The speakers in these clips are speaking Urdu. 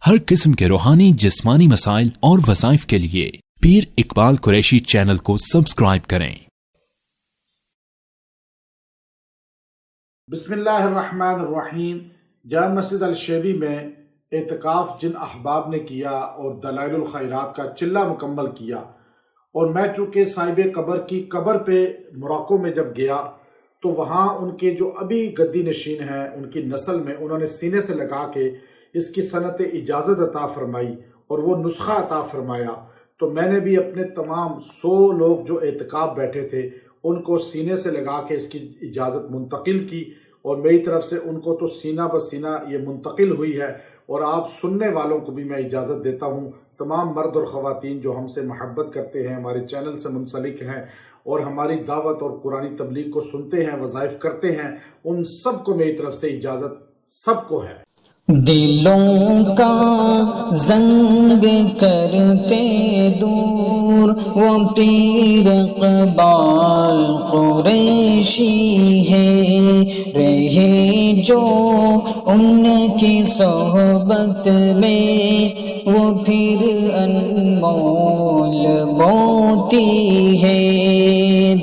ہر قسم کے روحانی جسمانی مسائل اور وظائف کے لیے پیر اقبال قریشی چینل کو سبسکرائب کریں۔ بسم اللہ الرحمن الرحیم۔ جامع مسجد الشیبی میں اعتکاف جن احباب نے کیا اور دلائل الخیرات کا چلہ مکمل کیا، اور میں چونکہ صاحب قبر کی قبر پہ موراکو میں جب گیا تو وہاں ان کے جو ابھی گدی نشین ہیں ان کی نسل میں انہوں نے سینے سے لگا کے اس کی صنعت اجازت عطا فرمائی اور وہ نسخہ عطا فرمایا، تو میں نے بھی اپنے تمام 100 لوگ جو اعتکاف بیٹھے تھے ان کو سینے سے لگا کے اس کی اجازت منتقل کی، اور میری طرف سے ان کو تو سینہ بسینہ یہ منتقل ہوئی ہے، اور آپ سننے والوں کو بھی میں اجازت دیتا ہوں، تمام مرد اور خواتین جو ہم سے محبت کرتے ہیں، ہمارے چینل سے منسلک ہیں اور ہماری دعوت اور قرآنی تبلیغ کو سنتے ہیں، وظائف کرتے ہیں، ان سب کو میری طرف سے اجازت سب کو ہے۔ دلوں کا زنگ کرتے دور وہ پیر اقبال قریشی ہے، رہے جو ان کی صحبت میں وہ پھر انمول موتی ہے۔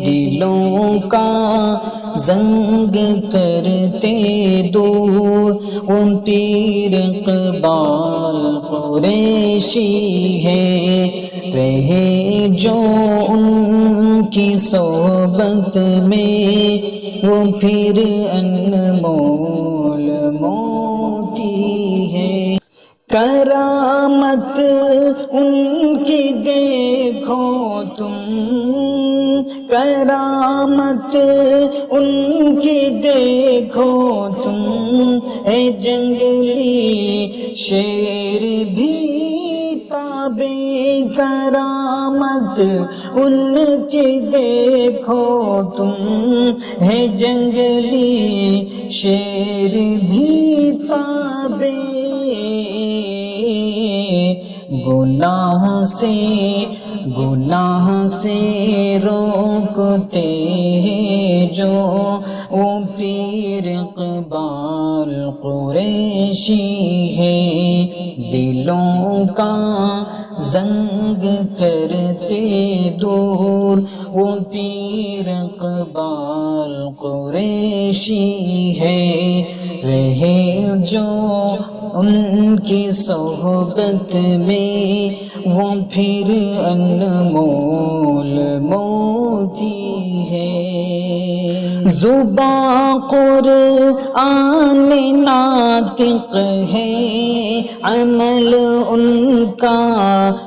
دلوں کا زنگ کرتے دور وہ پیر اقبال قریشی ہے، رہے جو ان کی صحبت میں وہ پھر انمول موتی ہے۔ کرامت ان کی دیکھو تم، کرامت ان کی دیکھو تم، اے جنگلی شیر بھی تابع کرامت ان کی دیکھو تم، ہے جنگلی شیر بھی تابع۔ گناہ سے روکتے ہیں جو وہ پیر اقبال قریشی ہے، دلوں کا زنگ کرتے دور وہ پیر اقبال قریشی ہے، رہے جو ان کی صحبت میں وہ پھر انمول موتی ہے۔ زباں قرآن ناطق ہے، عمل ان کا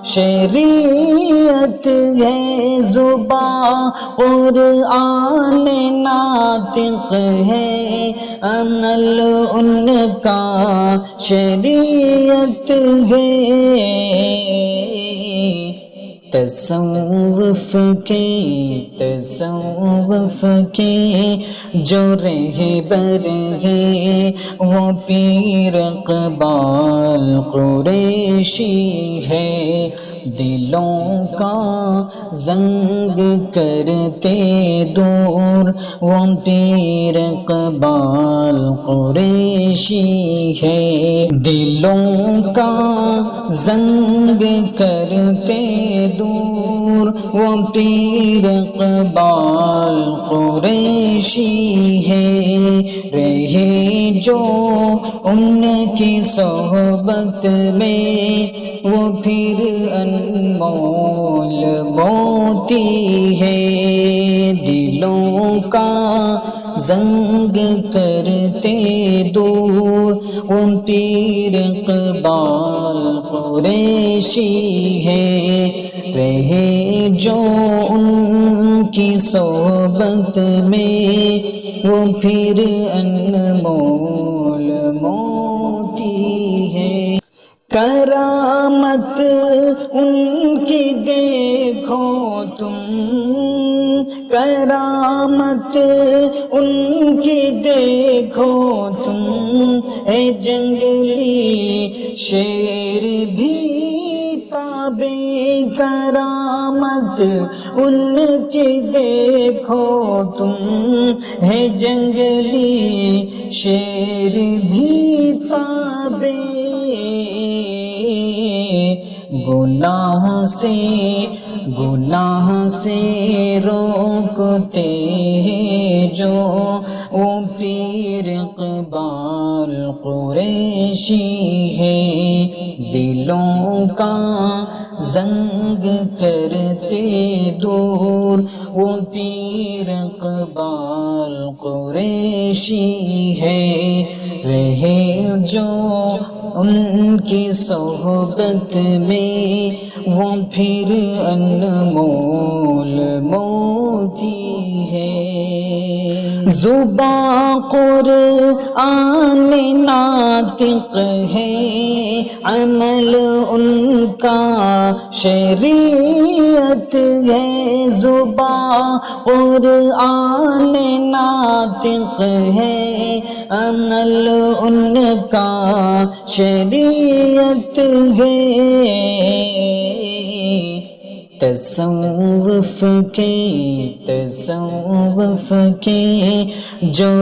شریعت ہے۔ زباں قرآن ناطق ہے، عمل ان کا شریعت ہے۔ تصوف کے جو رہبر ہے وہ پیر اقبال قریشی ہے، دلوں کا زنگ کرتے دور وہ پیر اقبال قریشی ہے، دلوں کا زنگ کرتے دور وہ پیر اقبال قریشی ہے، رہے جو ان کی صحبت میں وہ پھر انمول موتی ہے۔ دلوں کا زنگ کرتے دور وہ پیر اقبال قریشی ہے، رہے جو ان کی صحبت میں وہ پھر انمول موتی ہے۔ کرامت ان کی دیکھو تم، کرامت ان کی دیکھو تم، اے جنگلی شیر بھی تابع کرامت ان کی دیکھو تم، ہے جنگلی شیر بھی تابع گناہ سے روکتے جو وہ پیر اقبال قریشی ہے، دلوں کا زنگ کرتے دور وہ پیر اقبال قریشی ہے، رہے جو ان کی صحبت میں وہ پھر انمول موتی ہے۔ زباں قرآن ناطق ہے، عمل ان کا شریعت ہے، زباں قرآن ناطق ہے، عمل ان کا شریعت ہے۔ تصوف کے جو